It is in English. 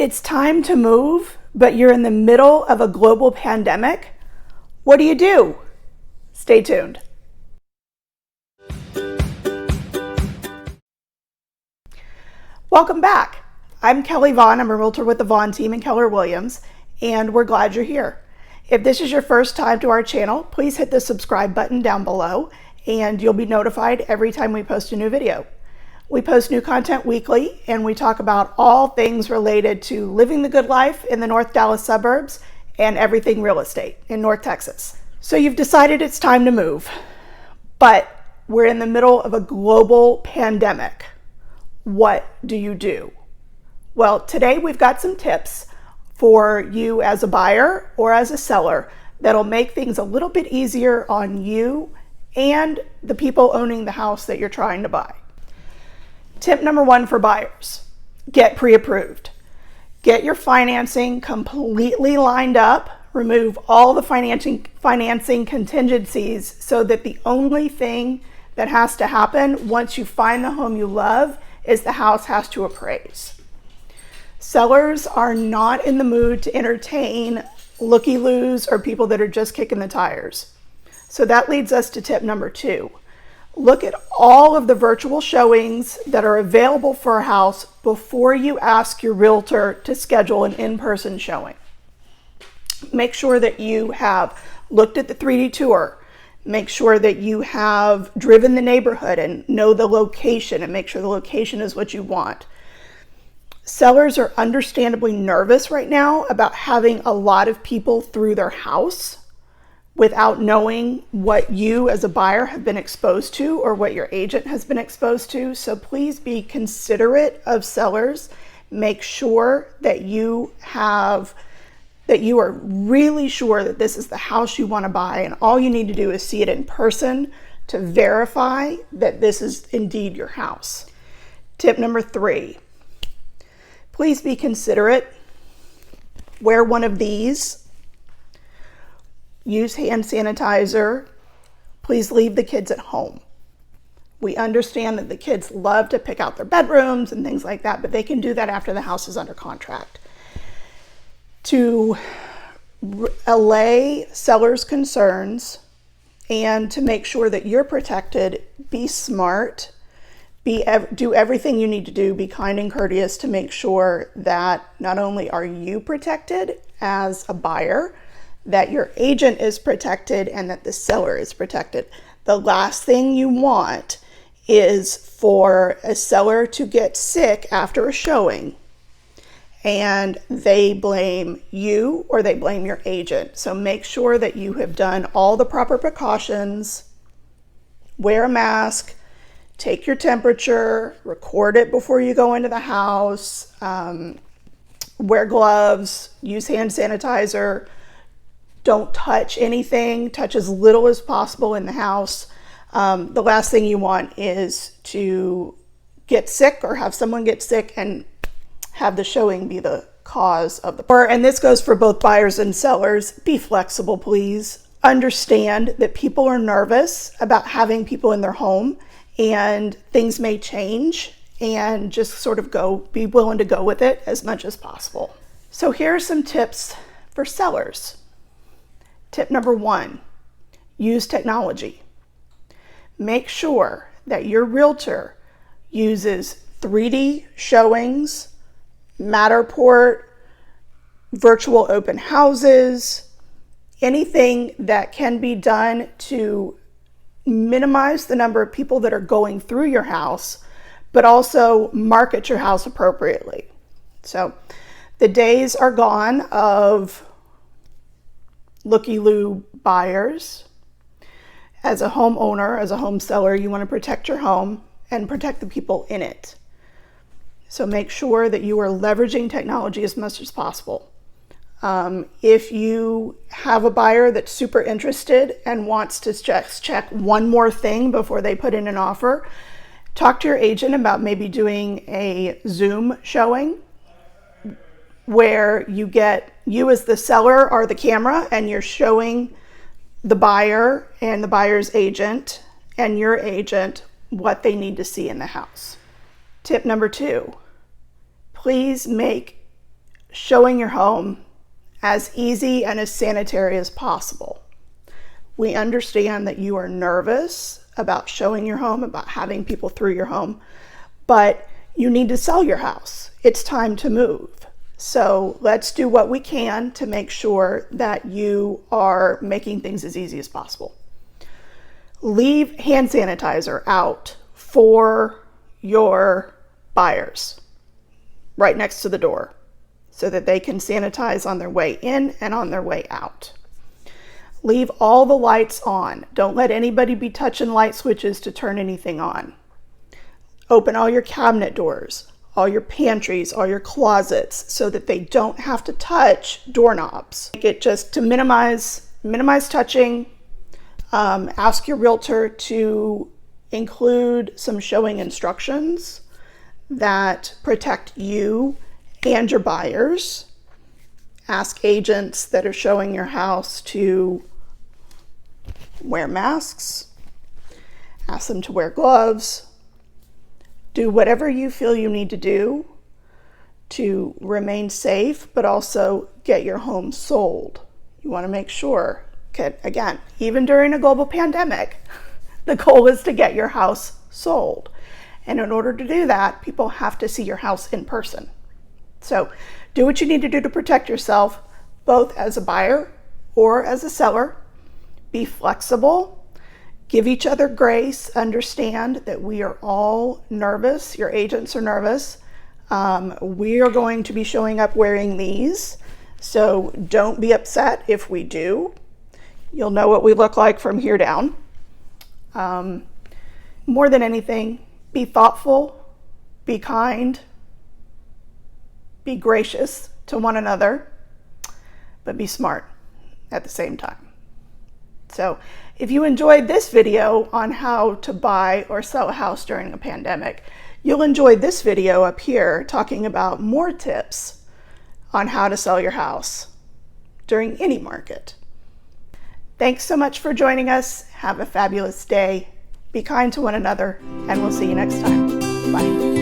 It's time to move, but you're in the middle of a global pandemic. What do? Stay tuned. Welcome back. I'm Kelly Vaughan. I'm a realtor with the Vaughan team in Keller Williams, and we're glad you're here. If this is your first time to our channel, please hit the subscribe button down below, and you'll be notified every time we post a new video. We post new content weekly, and we talk about all things related to living the good life in the North Dallas suburbs and everything real estate in North Texas. So you've decided it's time to move, but we're in the middle of a global pandemic. What do? Well, today we've got some tips for you as a buyer or as a seller that'll make things a little bit easier on you and the people owning the house that you're trying to buy. Tip number one for buyers: get pre-approved. Get your financing completely lined up. Remove all the financing contingencies so that the only thing that has to happen once you find the home you love is the house has to appraise. Sellers are not in the mood to entertain looky-loos or people that are just kicking the tires. So that leads us to tip number two. Look at all of the virtual showings that are available for a house before you ask your realtor to schedule an in-person showing. Make sure that you have looked at the 3D tour. Make sure that you have driven the neighborhood and know the location, and make sure the location is what you want. Sellers are understandably nervous right now about having a lot of people through their house without knowing what you as a buyer have been exposed to or what your agent has been exposed to. So please be considerate of sellers. Make sure that you are really sure that this is the house you want to buy, and all you need to do is see it in person to verify that this is indeed your house. Tip number three, please be considerate. Wear one of these. Use hand sanitizer. Please leave the kids at home. We understand that the kids love to pick out their bedrooms and things like that, but they can do that after the house is under contract. To allay sellers' concerns and to make sure that you're protected, be smart, do everything you need to do, be kind and courteous to make sure that not only are you protected as a buyer, that your agent is protected, and that the seller is protected. The last thing you want is for a seller to get sick after a showing and they blame you or they blame your agent. So make sure that you have done all the proper precautions. Wear a mask, take your temperature, record it before you go into the house, wear gloves, use hand sanitizer. Don't touch anything. Touch as little as possible in the house. The last thing you want is to get sick or have someone get sick and have the showing be the cause of the. And this goes for both buyers and sellers. Be flexible, please. Understand that people are nervous about having people in their home and things may change, and just sort of be willing to go with it as much as possible. So here are some tips for sellers. Tip number one, use technology. Make sure that your realtor uses 3D showings, Matterport, virtual open houses, anything that can be done to minimize the number of people that are going through your house, but also market your house appropriately. So the days are gone of looky-loo buyers. As a homeowner, as a home seller, you want to protect your home and protect the people in it. So make sure that you are leveraging technology as much as possible. If you have a buyer that's super interested and wants to just check one more thing before they put in an offer, talk to your agent about maybe doing a Zoom showing where you as the seller are the camera and you're showing the buyer and the buyer's agent and your agent what they need to see in the house. Tip number 2, please make showing your home as easy and as sanitary as possible. We understand that you are nervous about showing your home, about having people through your home, but you need to sell your house. It's time to move. So let's do what we can to make sure that you are making things as easy as possible. Leave hand sanitizer out for your buyers right next to the door so that they can sanitize on their way in and on their way out. Leave all the lights on. Don't let anybody be touching light switches to turn anything on. Open all your cabinet doors, all your pantries, all your closets, so that they don't have to touch doorknobs. Make it just to minimize touching. Ask your realtor to include some showing instructions that protect you and your buyers. Ask agents that are showing your house to wear masks. Ask them to wear gloves. Do whatever you feel you need to do to remain safe, but also get your home sold. You want to make sure, again, even during a global pandemic, the goal is to get your house sold. And in order to do that, people have to see your house in person. So do what you need to do to protect yourself, both as a buyer or as a seller. Be flexible. Give each other grace. Understand that we are all nervous. Your agents are nervous. We are going to be showing up wearing these. So don't be upset if we do. You'll know what we look like from here down. More than anything, be thoughtful, be kind, be gracious to one another, but be smart at the same time. So if you enjoyed this video on how to buy or sell a house during a pandemic, you'll enjoy this video up here talking about more tips on how to sell your house during any market. Thanks so much for joining us. Have a fabulous day. Be kind to one another, and we'll see you next time. Bye.